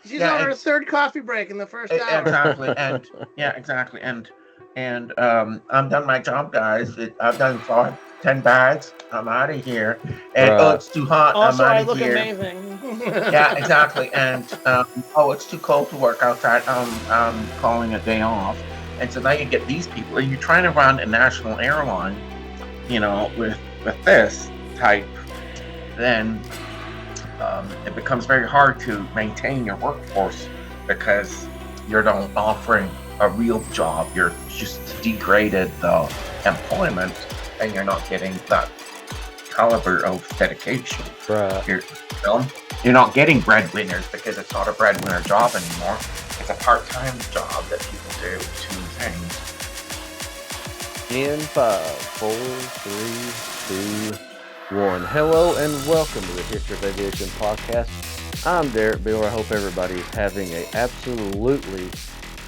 She's on her third coffee break in the first hour. Exactly, and yeah, exactly, and I'm done my job, guys. I've done 5, 10 bags. I'm out of here. And oh, Right. it's too hot. I'm Also, out I of look here. amazing. Yeah, exactly. And oh, it's too cold to work outside. Calling a day off. And so now you get these people, and you're trying to run a national airline, with this type, then it becomes very hard to maintain your workforce because you're not offering a real job. You're just degraded the employment, and you're not getting that caliber of dedication. Right. You're, you know, you're not getting breadwinners because it's not a breadwinner job anymore. It's a part-time job that people do 2 things. In 5, 4, 3, 2, 1. Hello and welcome to the History of Aviation podcast. I'm Derrick Bill. I hope everybody is having a absolutely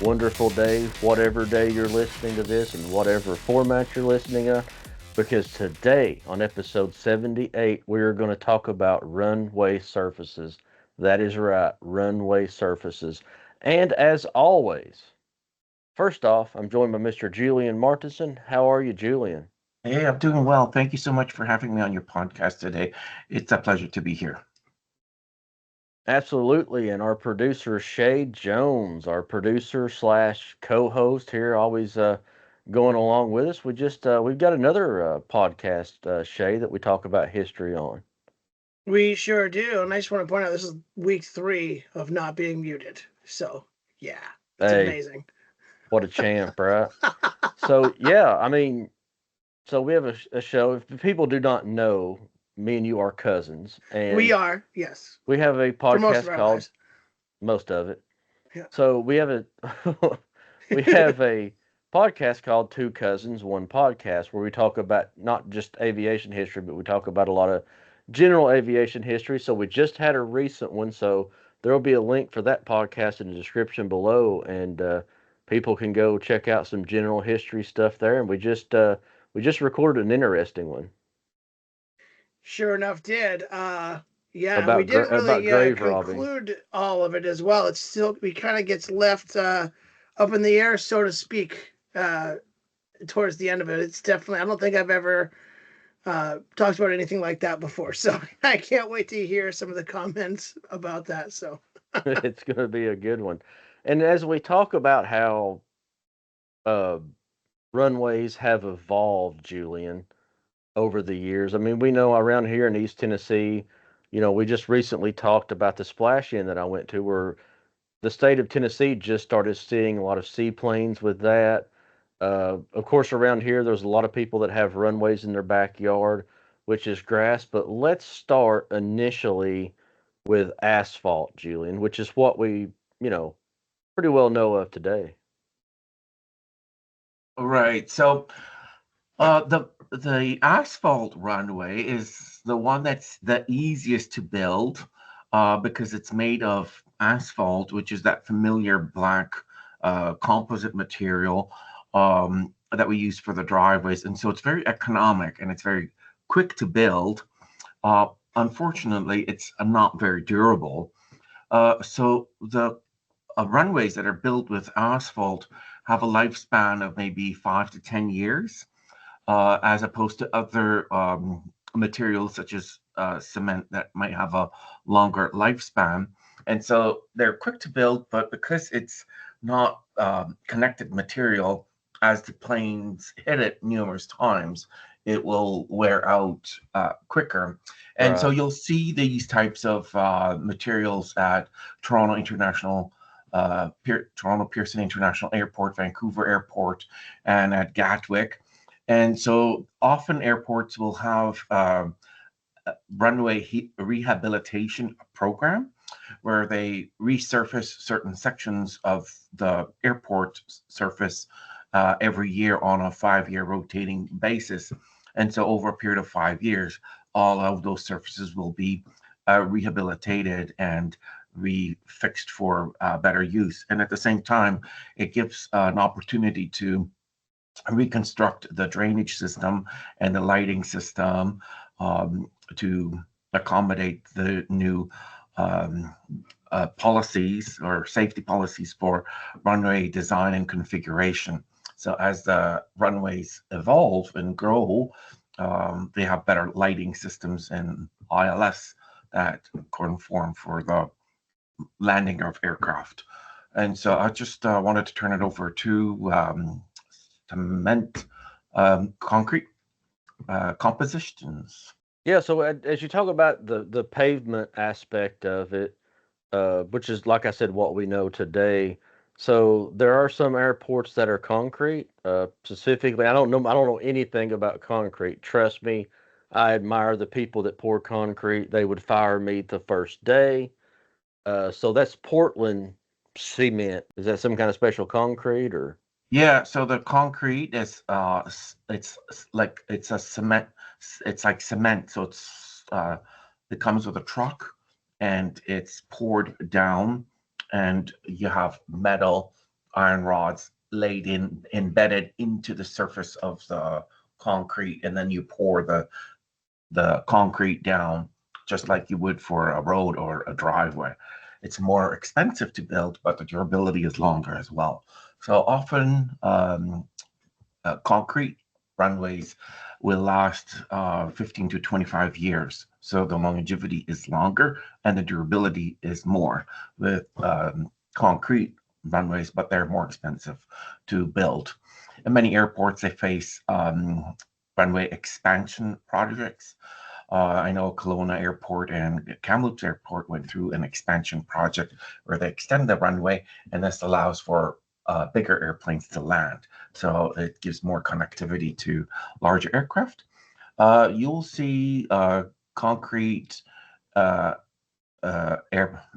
wonderful day, whatever day you're listening to this and whatever format you're listening to. Because today, on episode 78, we are going to talk about runway surfaces. That is right, runway surfaces. And as always, first off, I'm joined by Mr. Julien Martinson. How are you, Julien? Hey, I'm doing well. Thank you so much for having me on your podcast today. It's a pleasure to be here. Absolutely. And our producer, Shae Jones, our producer slash co-host here, always going along with us. We've got another podcast, Shae, that we talk about history on. We sure do. And I just want to point out this is week 3 of not being muted. So, yeah, it's Hey, amazing. what a champ, right? So, yeah, I mean, so we have a show. If people do not know, me and you are cousins, We and are, yes, we have a for most of podcast our called lives. most of it. Yeah. So we have a we have a podcast called Two Cousins, One Podcast, where we talk about not just aviation history, but we talk about a lot of general aviation history. So we just had a recent one, so there will be a link for that podcast in the description below, and people can go check out some general history stuff there. And we just recorded an interesting one Sure enough, did. Yeah, we about didn't about really grave robbing. conclude all of it as well. It's still, we kind of gets left up in the air, so to speak, towards the end of it. It's definitely, I don't think I've ever talked about anything like that before. So I can't wait to hear some of the comments about that. So, It's going to be a good one. And as we talk about how uh, runways have evolved, Julian, over the years. I mean, we know around here in East Tennessee, we just recently talked about the splash in that I went to, where the state of Tennessee just started seeing a lot of seaplanes with that. Of course, around here, there's a lot of people that have runways in their backyard, which is grass. But let's start initially with asphalt, Julian, which is what we, you know, pretty well know of today. Right. So the asphalt runway is the one that's the easiest to build because it's made of asphalt, which is that familiar black composite material that we use for the driveways. And so it's very economic and it's very quick to build. Unfortunately, it's not very durable. So the runways that are built with asphalt have a lifespan of maybe 5 to 10 years as opposed to other materials such as cement that might have a longer lifespan. And so they're quick to build, but because it's not connected material, as the planes hit it numerous times, it will wear out quicker. And so Right. you'll see these types of materials at Toronto International. Toronto Pearson International Airport, Vancouver Airport, and at Gatwick. And so often airports will have runway rehabilitation program where they resurface certain sections of the airport surface every year on a 5 year rotating basis. And so over a period of 5 years, all of those surfaces will be rehabilitated and refixed for better use. And at the same time, it gives an opportunity to reconstruct the drainage system and the lighting system to accommodate the new um, policies or safety policies for runway design and configuration. So as the runways evolve and grow, they have better lighting systems and ILS that conform for the landing of aircraft. And so I just wanted to turn it over to cement concrete compositions. Yeah, so as you talk about the pavement aspect of it, which is like I said, what we know today. So there are some airports that are concrete. Specifically, I don't know anything about concrete. Trust me, I admire the people that pour concrete. They would fire me the first day. So that's Portland cement. Is that some kind of special concrete or? Yeah, so the concrete is like it's a cement. It's like cement, so it comes with a truck, and it's poured down, and you have metal iron rods laid in embedded into the surface of the concrete, and then you pour the concrete down just like you would for a road or a driveway. It's more expensive to build, but the durability is longer as well. So often, concrete runways will last 15 to 25 years. So the longevity is longer and the durability is more with concrete runways, but they're more expensive to build. In many airports, they face runway expansion projects. I know Kelowna Airport and Kamloops Airport went through an expansion project where they extend the runway, and this allows for bigger airplanes to land. So it gives more connectivity to larger aircraft. You'll see concrete uh,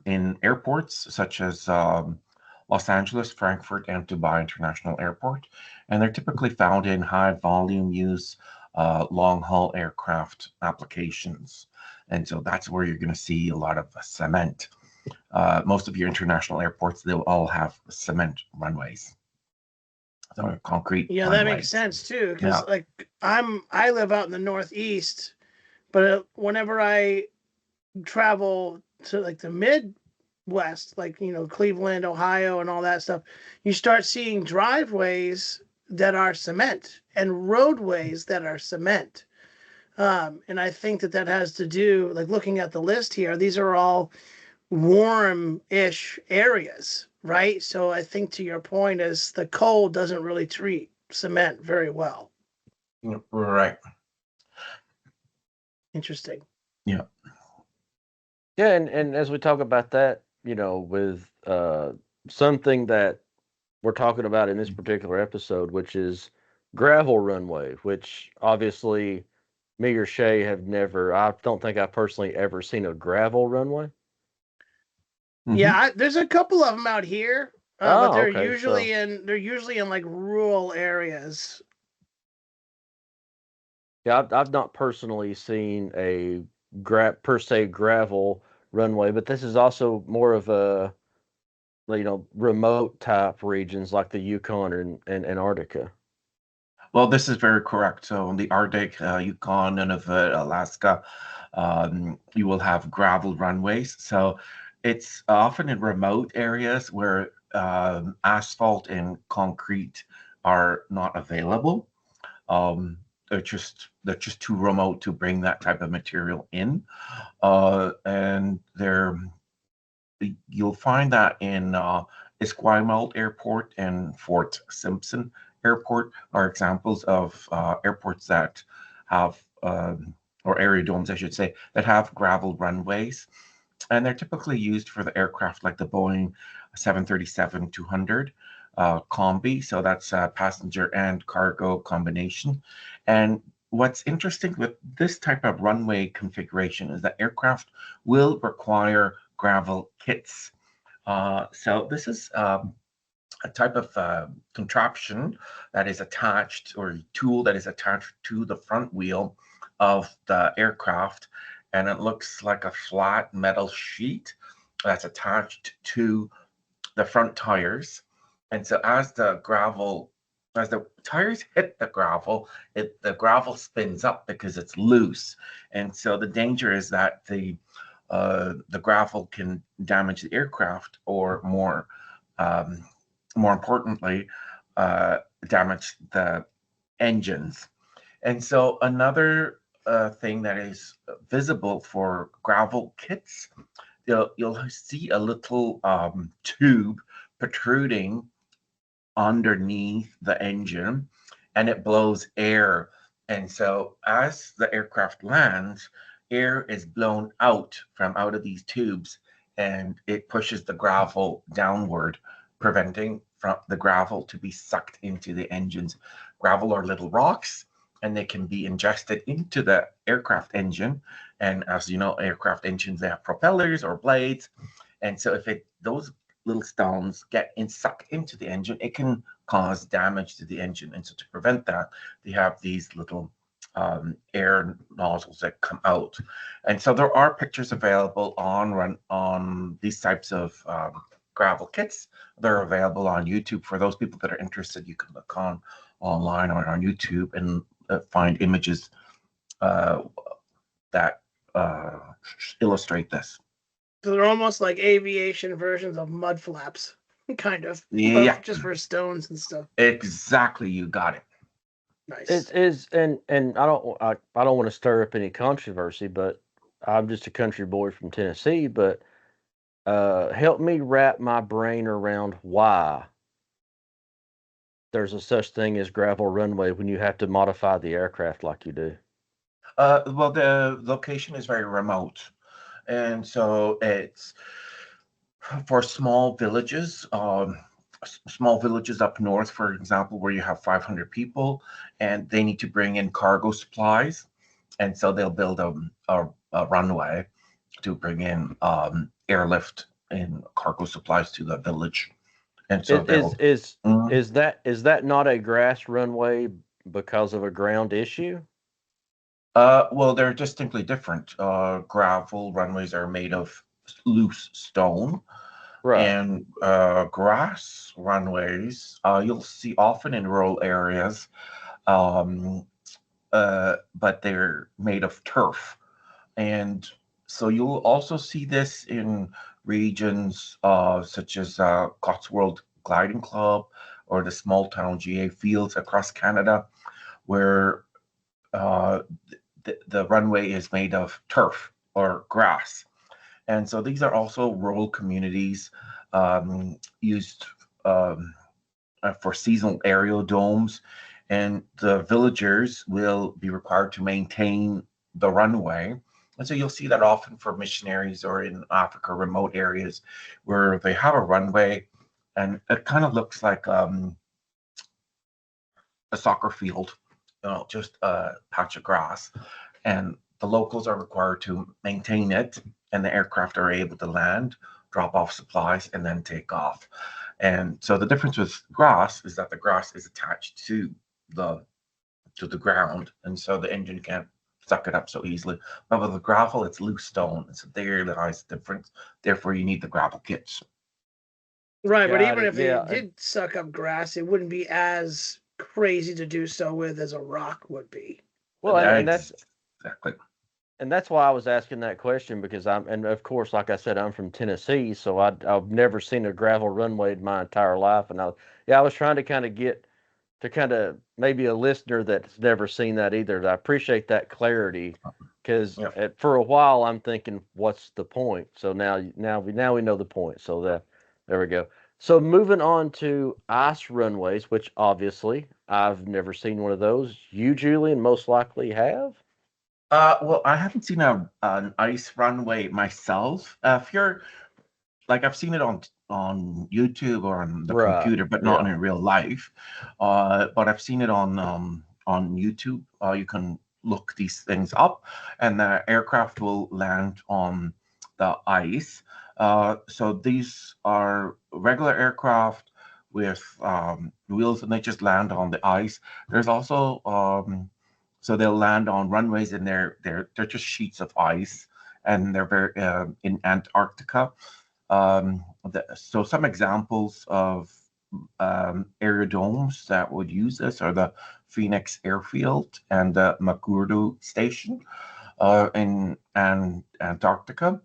in airports such as Los Angeles, Frankfurt, and Dubai International Airport. And they're typically found in high volume use long haul aircraft applications. And so that's where you're going to see a lot of cement. Most of your international airports, they'll all have cement runways. So concrete Yeah, that makes runways. sense too. Because Yeah. like I live out in the Northeast, but whenever I travel to like the Midwest, like Cleveland, Ohio, and all that stuff, you start seeing driveways that are cement and roadways that are cement. And I think that has to do, like looking at the list here, these are all warm-ish areas, right? So I think to your point is the cold doesn't really treat cement very well. Right. Interesting. Yeah. Yeah, and as we talk about that, with something that we're talking about in this particular episode, which is gravel runway, which obviously me or Shae have never. I don't think I've personally ever seen a gravel runway. Yeah, there's a couple of them out here, but Oh, okay. they're usually in like rural areas. Yeah, I've not personally seen a per se gravel runway, but this is also more of a remote type regions like the Yukon and Antarctica. Well, this is very correct. So in the Arctic, Yukon, Nunavut, Alaska, you will have gravel runways. So it's often in remote areas where asphalt and concrete are not available. Um, they're just too remote to bring that type of material in, and you'll find that in Esquimalt Airport and Fort Simpson Airport are examples of airports that have, or aerodomes, I should say, that have gravel runways. And they're typically used for the aircraft like the Boeing 737-200 combi. So that's a passenger and cargo combination. And what's interesting with this type of runway configuration is that aircraft will require gravel kits. So this is a type of contraption that is attached, or tool that is attached to the front wheel of the aircraft, and it looks like a flat metal sheet that's attached to the front tires. And so as the tires hit the gravel, the gravel spins up because it's loose. And so the danger is that the the gravel can damage the aircraft, or more importantly, damage the engines. And so another thing that is visible for gravel kits, you'll see a little tube protruding underneath the engine, and it blows air. And so as the aircraft lands, air is blown out from out of these tubes, and it pushes the gravel downward, preventing from the gravel to be sucked into the engines. Gravel are little rocks, and they can be ingested into the aircraft engine. And as you know, aircraft engines, they have propellers or blades. And so if those little stones get sucked into the engine, it can cause damage to the engine. And so to prevent that, they have these little air nozzles that come out. And so there are pictures available on these types of gravel kits. They're available on YouTube. For those people that are interested, you can look online or on YouTube and find images that illustrate this. So they're almost like aviation versions of mud flaps, kind of. Yeah. But just for stones and stuff. Exactly, you got it. Nice. It is, and I don't want to stir up any controversy, but I'm just a country boy from Tennessee. But help me wrap my brain around why there's a such thing as gravel runway when you have to modify the aircraft like you do. Well, the location is very remote, and so it's for small villages. Small villages up north, for example, where you have 500 people, and they need to bring in cargo supplies, and so they'll build a runway to bring in airlift and cargo supplies to the village. And so Is that not a grass runway because of a ground issue? well, they're distinctly different. Gravel runways are made of loose stone. Right. And grass runways, you'll see often in rural areas, but they're made of turf. And so you'll also see this in regions such as Cotswold Gliding Club or the small town GA fields across Canada, where the runway is made of turf or grass. And so these are also rural communities used for seasonal aerodomes, and the villagers will be required to maintain the runway. And so you'll see that often for missionaries or in Africa, remote areas where they have a runway, and it kind of looks like a soccer field, just a patch of grass. And the locals are required to maintain it, and the aircraft are able to land, drop off supplies, and then take off. And so the difference with grass is that the grass is attached to the ground, and so the engine can't suck it up so easily. But with the gravel, it's loose stone, and so there lies the difference. Therefore, you need the gravel kits. Right, but even if it did suck up grass, it wouldn't be as crazy to do so with as a rock would be. Well, and that's exactly. And that's why I was asking that question, because and of course, like I said, I'm from Tennessee, so I've never seen a gravel runway in my entire life, and I was trying to kind of get to kind of maybe a listener that's never seen that either. I appreciate that clarity, because for a while I'm thinking, what's the point? So now we know the point. So there we go. So moving on to ice runways, which obviously I've never seen one of those. You, Julien, most likely have. Well, I haven't seen an ice runway myself. If you're like, I've seen it on YouTube or on the computer, but not in real life. But I've seen it on YouTube. You can look these things up, and the aircraft will land on the ice. So these are regular aircraft with wheels, and they just land on the ice. There's also so they'll land on runways, and they're just sheets of ice, and they're very in Antarctica. So some examples of aerodomes that would use this are the Phoenix Airfield and the McMurdo Station in Antarctica.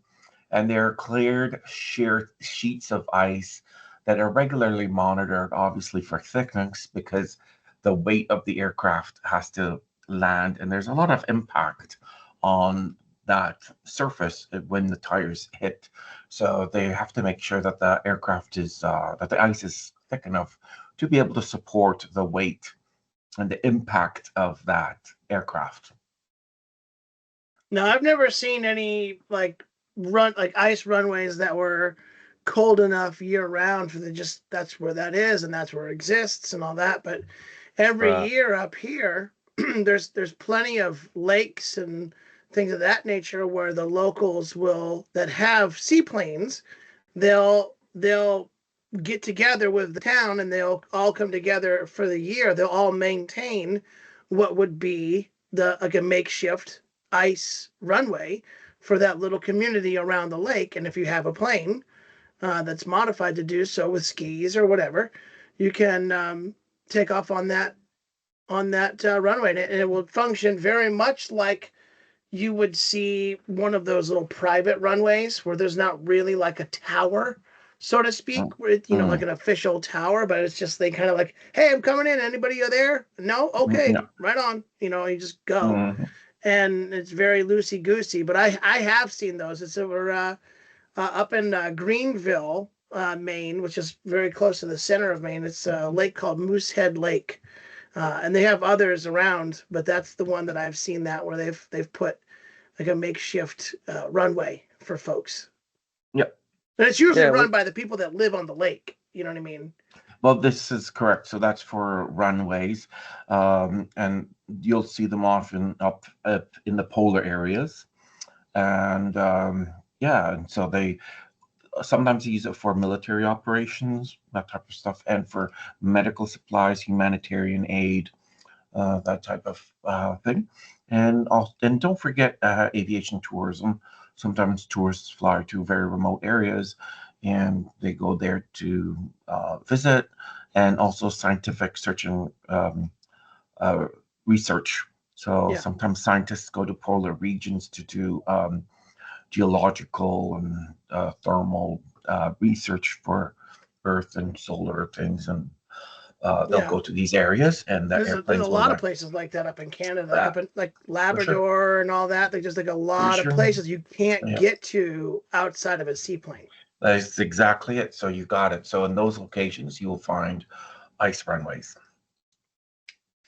and they're cleared sheer sheets of ice that are regularly monitored, obviously for thickness, because the weight of the aircraft has to land, and there's a lot of impact on that surface when the tires hit. So they have to make sure that the aircraft is that the ice is thick enough to be able to support the weight and the impact of that aircraft. Now, I've never seen any like ice runways that were cold enough year round for that's where that is and that's where it exists and all that. But every Right. year up here, there's plenty of lakes and things of that nature where the locals will that have seaplanes, they'll get together with the town and they'll all come together for the year. They'll all maintain what would be the like a makeshift ice runway for that little community around the lake. And if you have a plane that's modified to do so with skis or whatever, you can take off on that runway, and it will function very much like you would see one of those little private runways where there's not really like a tower, so to speak, where like Mm, an official tower, but it's just they kind of like, hey, I'm coming in. Anybody there? No? no. Okay, right on. You just go, Mm, and it's very loosey goosey. But I have seen those. It's over up in Greenville, Maine, which is very close to the center of Maine. It's a lake called Moosehead Lake, and they have others around, but that's the one that I've seen that where they've put like a makeshift runway for folks. yep. And it's usually Yeah, run by the people that live on the lake. You know what I mean? Well, this is correct. So that's for runways, and you'll see them often up in the polar areas, and yeah, and so they sometimes use it for military operations, that type of stuff, and for medical supplies, humanitarian aid, that type of thing. And don't forget aviation tourism. Sometimes tourists fly to very remote areas, and they go there to visit, and also scientific search and uh, research. So Yeah. sometimes scientists go to polar regions to do geological and thermal research for Earth and solar things, and they'll Yeah. go to these areas, and the There's a airplanes will lot of land. places like that up in Canada, like Uh, up in like for sure, Labrador and all that. Like just like a for lot of sure. places you can't Yeah, get to outside of a seaplane. that's exactly it. So you got it. So in those locations, you will find ice runways.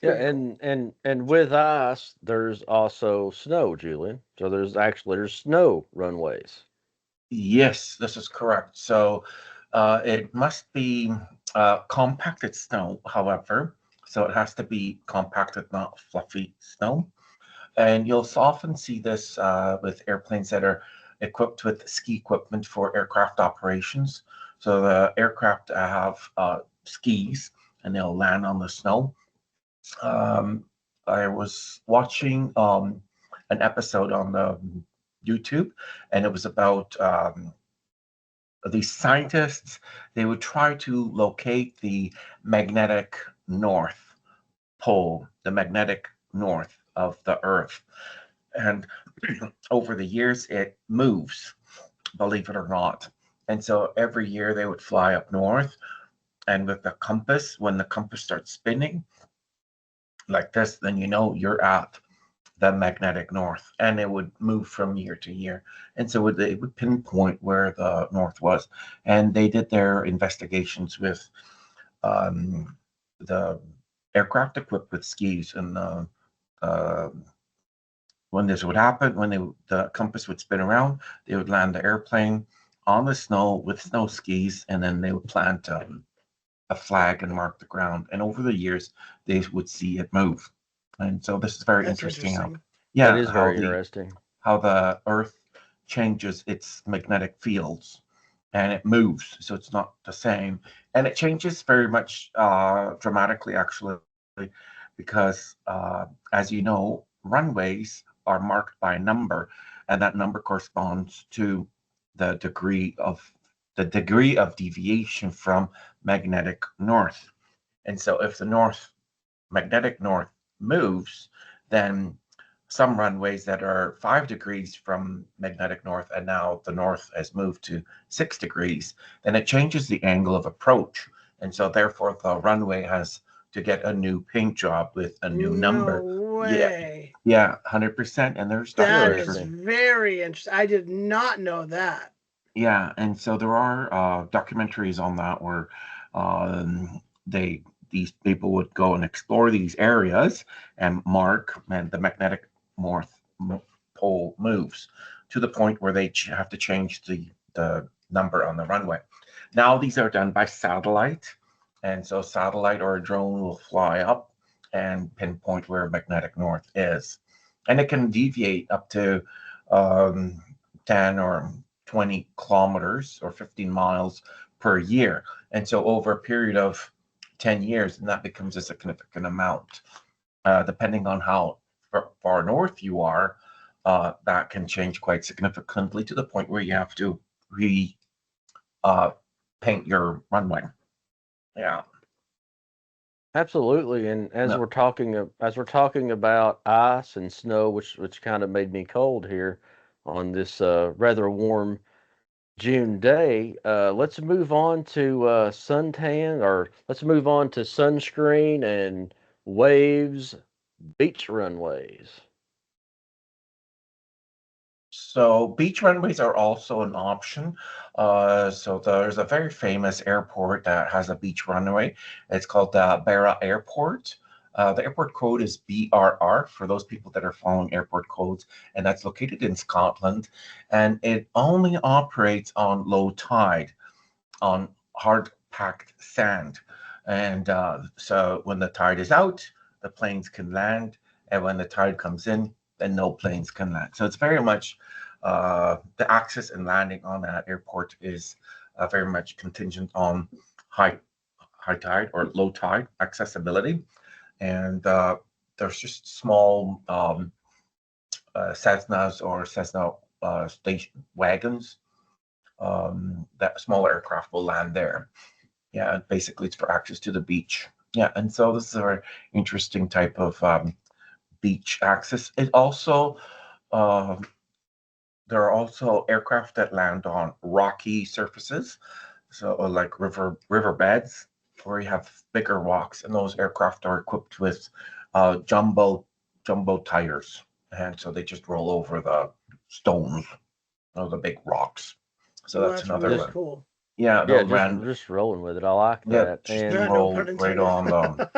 yeah, Very cool. and with ice, there's also snow, Julian. So there's snow runways. Yes, this is correct. So it must be compacted snow, however. So it has to be compacted, not fluffy snow. And you'll often see this with airplanes that are equipped with ski equipment for aircraft operations. So the aircraft have skis and they'll land on the snow. Um, I was watching an episode on the YouTube, and it was about these scientists. They would try to locate the magnetic north pole, the magnetic north of the Earth. And over the years, it moves, believe it or not. And so every year they would fly up north, and with the compass, when the compass starts spinning like this, then you know you're at the magnetic north, and it would move from year to year. And so it would pinpoint where the north was. And they did their investigations with the aircraft equipped with skis, and uh, when this would happen, when the compass would spin around, they would land the airplane on the snow with snow skis, and then they would plant a flag and mark the ground. And over the years, they would see it move. And so this is very That's interesting. interesting. That Yeah, is very interesting. how the Earth changes its magnetic fields, and it moves, so it's not the same, and it changes very much dramatically, actually, because as you know, runways are marked by a number, and that number corresponds to the degree of deviation from magnetic north. And so if the magnetic north moves, then some runways that are 5 degrees from magnetic north, and now the north has moved to 6 degrees, then it changes the angle of approach. And so therefore the runway has to get a new paint job with a new No number. Yeah, way. yeah, 100%. And there's That is Interesting. documentary. very interesting. I did not know that. Yeah, and so there are documentaries on that where they these people would go and explore these areas and mark, and the magnetic north pole moves to the point where they have to change the number on the runway. Now these are done by satellite, and so satellite or a drone will fly up and pinpoint where magnetic north is, and it can deviate up to um, 10 or 20 kilometers or 15 miles per year. And so over a period of 10 years, and that becomes a significant amount. Depending on how far north you are, that can change quite significantly to the point where you have to re paint your runway. Yeah. Absolutely, and No. as we're talking about ice and snow, which kind of made me cold here on this rather warm June day. Let's move on to suntan, or let's move on to sunscreen and waves, beach runways. So beach runways are also an option. So there's a very famous airport that has a beach runway. It's called Barra Airport. The airport code is BRR for those people that are following airport codes, and that's located in Scotland. And it only operates on low tide, on hard packed sand. And so when the tide is out, the planes can land. And when the tide comes in, then no planes can land. So it's very much the access and landing on that airport is very much contingent on high tide or low tide accessibility. And there's just small Cessnas or Cessna station wagons that small aircraft will land there. Yeah, basically it's for access to the beach. Yeah, and so this is a very interesting type of beach access. It also uh, there are also aircraft that land on rocky surfaces, so like riverbeds, where you have bigger rocks, and those aircraft are equipped with jumbo tires, and so they just roll over the stones or the big rocks. So Well, that's that's another really Just one. cool. Yeah, yeah, they'll run. just rolling with it. I like Yeah, that. just Yeah, And no pun roll right intended. on the.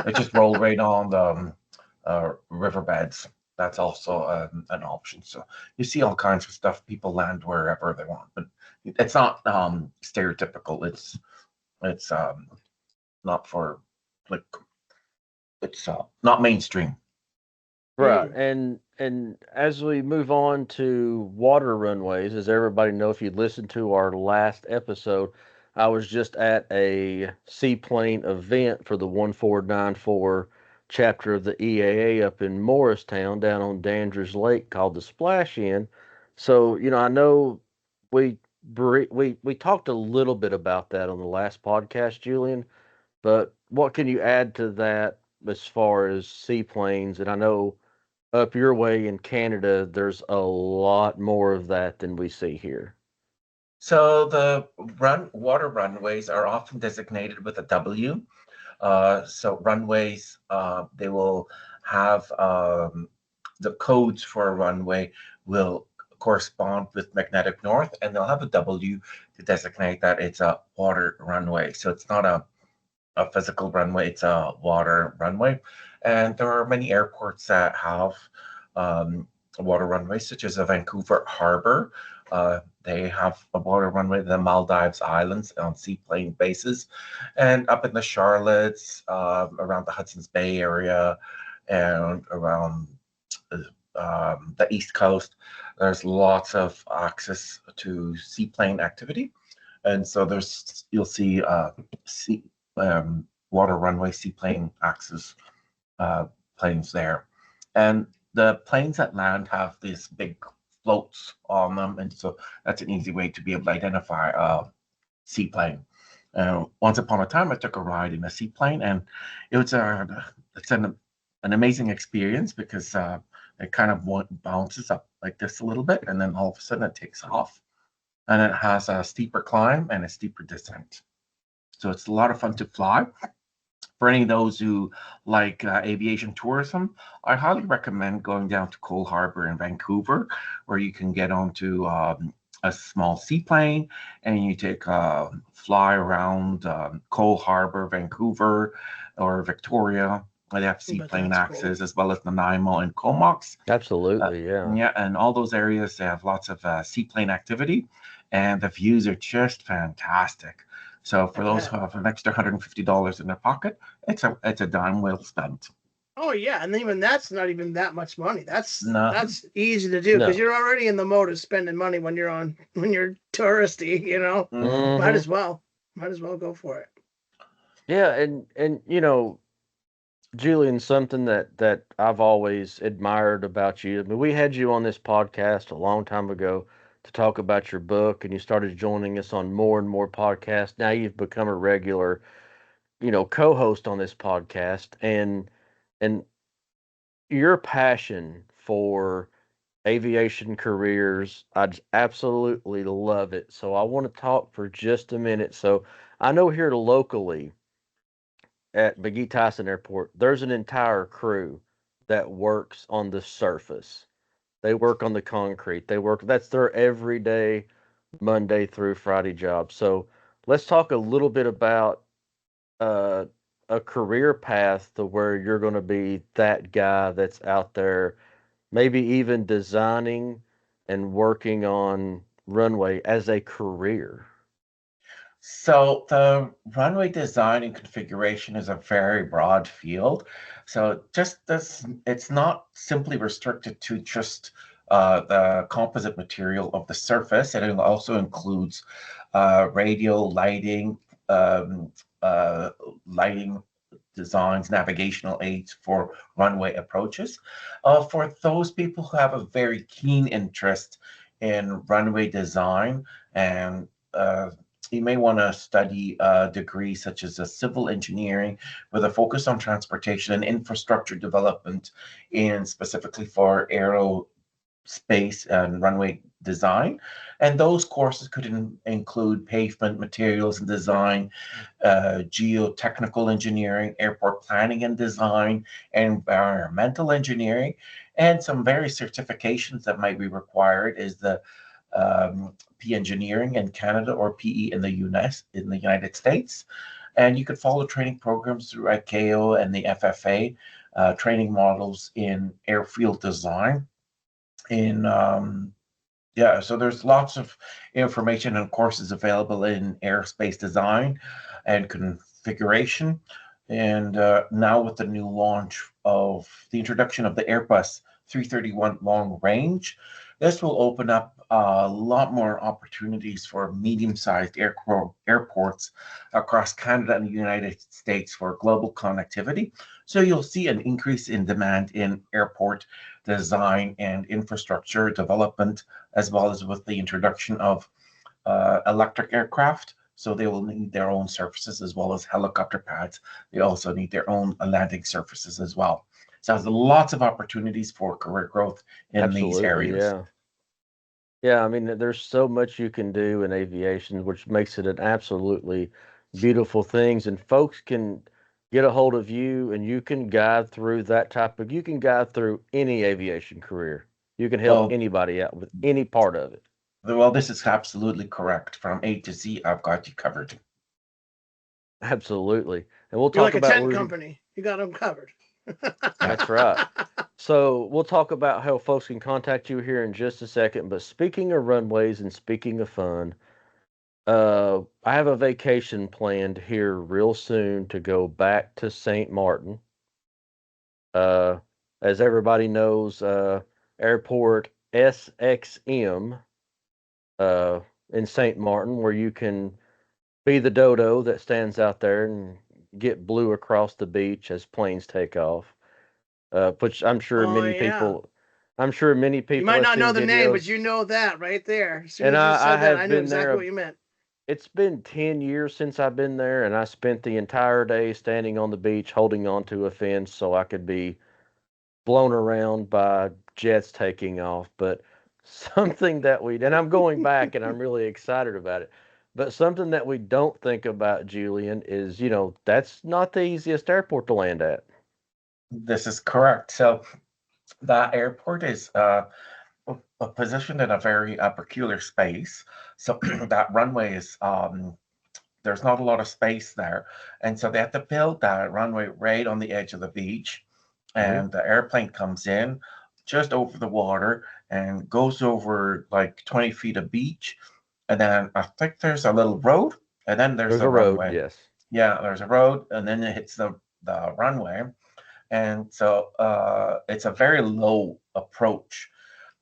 They just roll right on the riverbeds. That's also an option. So you see all kinds of stuff. People land wherever they want, but it's not stereotypical. It's not for like it's not mainstream. right, Mm. and as we move on to water runways, as everybody know, if you listened to our last episode, I was just at a seaplane event for the 1494 chapter of the EAA up in Morristown, down on Dandridge Lake, called the Splash In. So, I know we we talked a little bit about that on the last podcast, Julian. But what can you add to that as far as seaplanes? And I know up your way in Canada, there's a lot more of that than we see here. So the water runways are often designated with a W. So runways, they will have the codes for a runway will correspond with magnetic north, and they'll have a W to designate that it's a water runway. So it's not a physical runway, it's a water runway. And there are many airports that have water runways, such as a Vancouver Harbor. They have a water runway, the Maldives Islands on seaplane bases, and up in the Charlottes, around the Hudson's Bay area, and around the East Coast, there's lots of access to seaplane activity, and so you'll see sea, water runway seaplane access uh, planes there, and the planes that land have these big floats on them, and so that's an easy way to be able to identify a seaplane. Once upon a time, I took a ride in a seaplane, and it was it's an amazing experience because It kind of bounces up like this a little bit, and then all of a sudden it takes off. And it has a steeper climb and a steeper descent. So it's a lot of fun to fly. For any of those who like aviation tourism, I highly recommend going down to Cole Harbour in Vancouver, where you can get onto a small seaplane and you take a fly around Cole Harbour, Vancouver, or Victoria. They have But seaplane that's cool. access as well as Nanaimo and Comox. Absolutely, yeah. Yeah, and all those areas they have lots of seaplane activity, and the views are just fantastic. So I for those bet. who have an extra $150 in their pocket, it's a dime well spent. Oh yeah, and even that's not even that much money. That's No, that's easy to do because No. you're already in the mode of spending money when you're touristy. Might Hmm. as well, might as well go for it. Yeah, and Julian, something that I've always admired about you. I mean, we had you on this podcast a long time ago to talk about your book, and you started joining us on more and more podcasts. Now you've become a regular, co-host on this podcast, and your passion for aviation careers, absolutely love it. So I want to talk for just a minute. So I know here locally at McGee Tyson Airport, there's an entire crew that works on the surface. They work on the concrete. That's their everyday Monday through Friday job. So let's talk a little bit about uh, a career path to where you're going to be that guy that's out there, maybe even designing and working on runway as a career. so the runway design and configuration is a very broad field. So just this, it's not simply restricted to just the composite material of the surface. It also includes radio, um, uh, lighting designs, navigational aids for runway approaches. For those people who have a very keen interest in runway design and you may want to study a degree such as a civil engineering with a focus on transportation and infrastructure development, and specifically for aerospace and runway design. And those courses could include pavement materials and design, geotechnical engineering, airport planning and design, environmental engineering, and some various certifications that might be required is the P engineering in Canada or PE in the United States. And you could follow training programs through ICAO and the FFA, training models in airfield design. In Yeah, so there's lots of information and courses available in aerospace design and configuration. And now with the new launch of the introduction of the Airbus 331 long range, this will open up a lot more opportunities for medium-sized airports across Canada and the United States for global connectivity. So you'll see an increase in demand in airport design and infrastructure development, as well as with the introduction of electric aircraft. So they will need their own surfaces as well as helicopter pads. They also need their own landing surfaces as well. So there's lots of opportunities for career growth in these Absolutely, areas. yeah. Yeah, I mean, there's so much you can do in aviation, which makes it an absolutely beautiful things. And folks can get a hold of you, and you can guide through you can guide through any aviation career. You can help Well, anybody out with any part of it. this is absolutely correct. From A to Z, I've got you covered. Absolutely. And we'll You're talk like a about tent where company. You got them covered. that's right. So we'll talk about how folks can contact you here in just a second. But speaking of runways and speaking of fun, I have a vacation planned here real soon to go back to St. Martin. Uh, as everybody knows, Airport SXM uh, in St. Martin, where you can be the dodo that stands out there and get blue across the beach as planes take off. Which Oh yeah. I'm sure many You people might have not know seen the name, but videos, you know that right there. As soon and as you I said that, have I knew been exactly there. what you meant. It's been 10 years since I've been there, and I spent the entire day standing on the beach holding onto a fence so I could be blown around by jets taking off. But something that and I'm going back and I'm really excited about it. But something that we don't think about, Julian, is, that's not the easiest airport to land at. This is correct. So that airport is positioned in a very peculiar space. So that runway is there's not a lot of space there, and so they have to build that runway right on the edge of the beach, and the airplane comes in just over the water and goes over like 20 feet of beach, and then I think there's a little road, and then there's There's a a road, runway. yes. Yeah, there's a road, and then it hits the runway, and so it's a very low approach,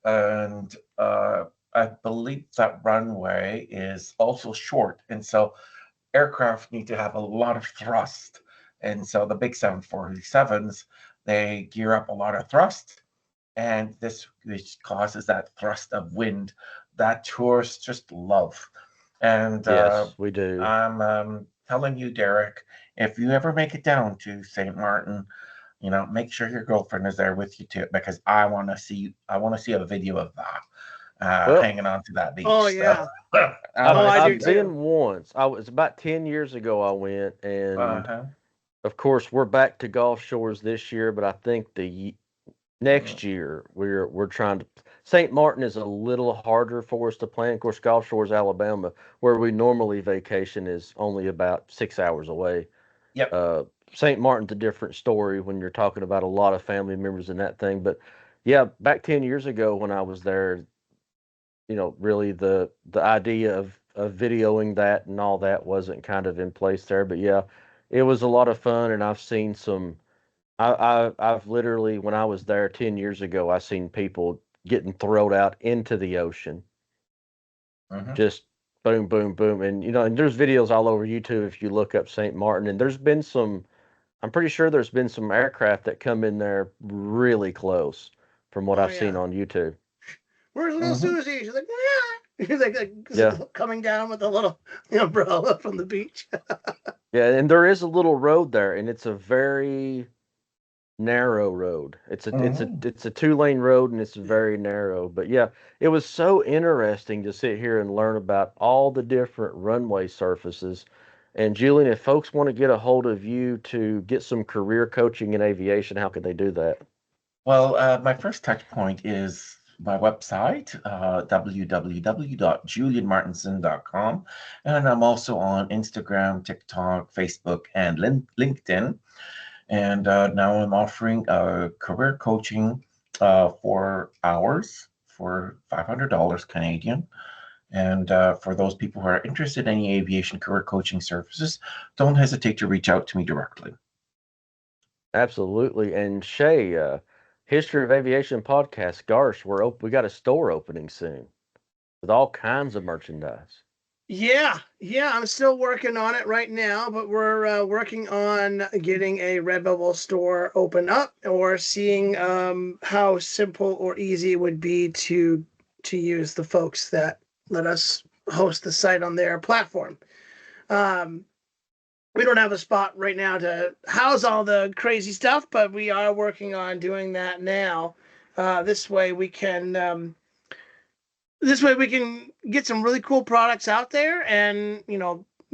and I believe that runway is also short, and so aircraft need to have a lot of thrust, and so the big 747s, they gear up a lot of thrust, and this causes that thrust of wind that tourists just love. And Yes, we do. I'm telling you, Derrick, if you ever make it down to St. Martin, make sure your girlfriend is there with you too, because I want to see a video of that Well, hanging onto that beach. Oh So yeah. I Oh, want to I see do I've that. too. been once. I was about 10 years ago I went, and Uh-huh. of course we're back to Gulf Shores this year, but I think Mhm. next year we're trying to. St. Martin is a little harder for us to plan. Of course, Gulf Shores, Alabama, where we normally vacation, is only about 6 hours away. Yep. Uh, St. Martin's a different story when you're talking about a lot of family members and that thing. But yeah, back 10 years ago when I was there, really the idea of videoing that and all that wasn't kind of in place there. But yeah, it was a lot of fun, and I've seen some. I've literally, when I was there 10 years ago, I seen people getting thrown out into the ocean, Hmm. just boom, boom, boom, and and there's videos all over YouTube if you look up St. Martin, and there's been some. I'm pretty sure there's been some aircraft that come in there really close, from what Oh I've seen yeah. on YouTube. Where's little Hmm. Susie? She's like, yeah. She's Yeah, like coming down with a little umbrella from the beach. yeah, and there is a little road there, and it's a very narrow road. Hmm. It's a 2 lane road, and it's Yeah. very narrow. But yeah, it was so interesting to sit here and learn about all the different runway surfaces. And Julian, if folks want to get a hold of you to get some career coaching in aviation, how can they do that? Well, my first touch point is my website, www.julienmartinson.com. And I'm also on Instagram, TikTok, Facebook, and LinkedIn. And now I'm offering career coaching for hours for $500 Canadian. And for those people who are interested in any aviation career coaching services, don't hesitate to reach out to me directly. Absolutely. And Shae, History of Aviation podcast. Gosh, we got a store opening soon with all kinds of merchandise. Yeah, yeah, I'm still working on it right now, but we're working on getting a Redbubble store open up, or seeing how simple or easy it would be to use the folks that let us host the site on their platform. Um, we don't have a spot right now to house all the crazy stuff, but we are working on doing that now. This way we can get some really cool products out there, and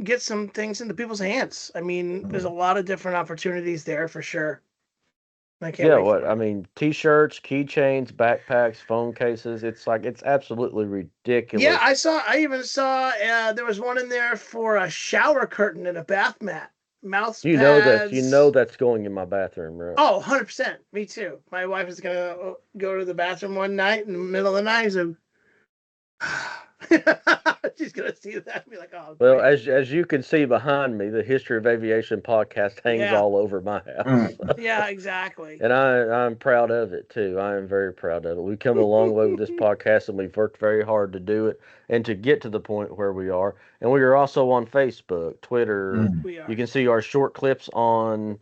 get some things into people's hands. I mean, there's a Mhm. lot of different opportunities there for sure. I can't Yeah, wait what for I it. mean, t-shirts, keychains, backpacks, phone cases. It's absolutely Yeah, ridiculous. I even saw there was one in there for a shower curtain and a bath mat, mouse You know pads. that's going in my bathroom, right? Oh, 100%. Me too. My wife is going to go to the bathroom one night in the middle of the night, so she's going to see that and be like, "Oh, Well, great." as you can see behind me, the History of Aviation podcast hangs Yeah. all over my house. Mm. Yeah, exactly. And I'm proud of it too. I am very proud of it. We've come a long way with this podcast, and we've worked very hard to do it and to get to the point where we are. And we are also on Facebook, Twitter. Mm. We You are. can see our short clips on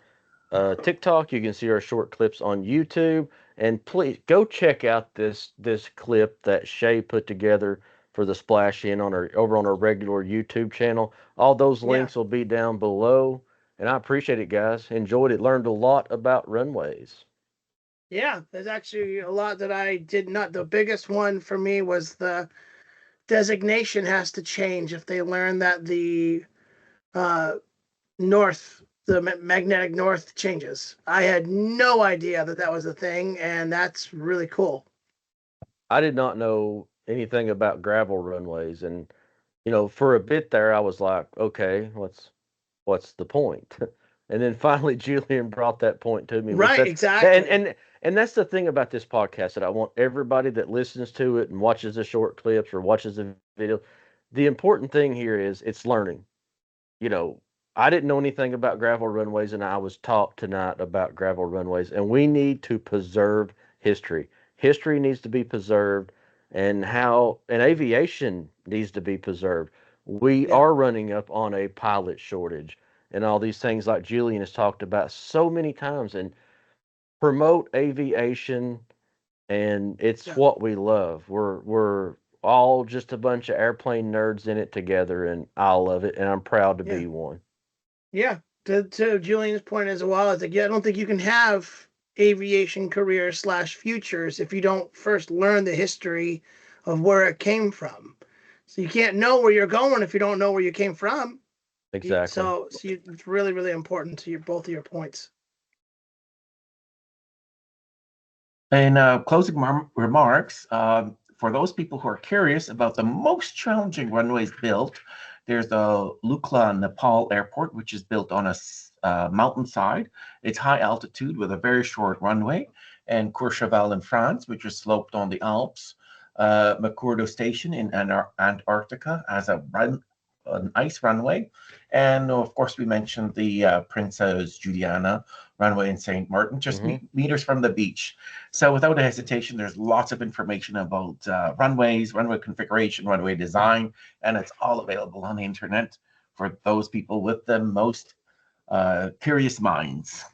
TikTok. You can see our short clips on YouTube. And please go check out this clip that Shae put together for the splash in on our over on our regular YouTube channel. All those Yeah. links will be down below. And I appreciate it, guys. Enjoyed it. Learned a lot about runways. Yeah, there's actually a lot that I did not. The biggest one for me was the designation has to change if they learn that the uh, north, the magnetic north changes. I had no idea that that was a thing, and that's really cool. I did not know anything about gravel runways, and for a bit there, I was like, okay, what's the point? And then finally, Julian brought that point to me, which Right, that's and exactly. and that's the thing about this podcast that I want everybody that listens to it and watches the short clips or watches the video. The important thing here is it's learning. you know, I didn't know anything about gravel runways, and I was taught tonight about gravel runways. And we need to preserve history. History needs to be preserved, and aviation needs to be preserved. We Yeah, are running up on a pilot shortage, and all these things like Julian has talked about so many times. And promote aviation, and it's yeah, what we love. We're all just a bunch of airplane nerds in it together, and I love it, and I'm proud to yeah, be one. yeah. To Julian's point as well, it's like, yeah, I don't think you can have aviation careers slash futures if you don't first learn the history of where it came from. So you can't know where you're going if you don't know where you came from. Exactly. It's really, really important to your both of your points. In closing remarks, for those people who are curious about the most challenging runways built, there's the Lukla Nepal Airport, which is built on a mountainside. It's high altitude with a very short runway, and Courchevel in France, which is sloped on the Alps. McCurdo Station in Antarctica has an ice runway. And of course, we mentioned the Princess Juliana runway in St. Martin, just Hmm. meters from the beach. So without a hesitation, there's lots of information about runways, runway configuration, runway design, and it's all available on the internet for those people with the most curious minds.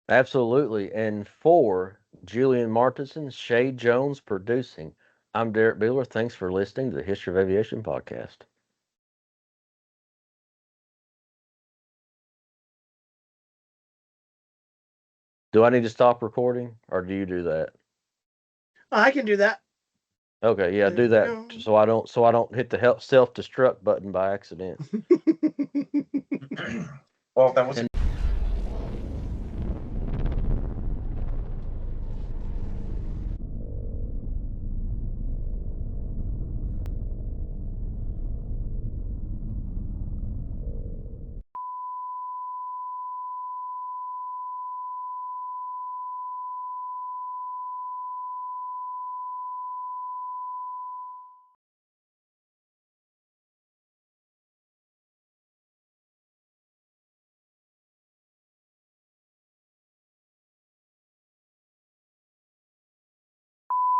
Absolutely. And for Julian Martinson, Shae Jones producing, I'm Derek Bueller. Thanks for listening to the History of Aviation podcast. Do I need to stop recording, or do you do that? I can do that. Okay, yeah, There do we that go. so I don't hit the help self-destruct button by accident. Well, that was And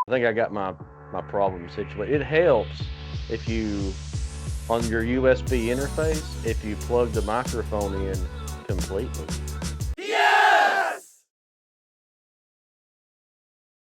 I think I got my problem situated. It helps if you on your USB interface if you plug the microphone in completely.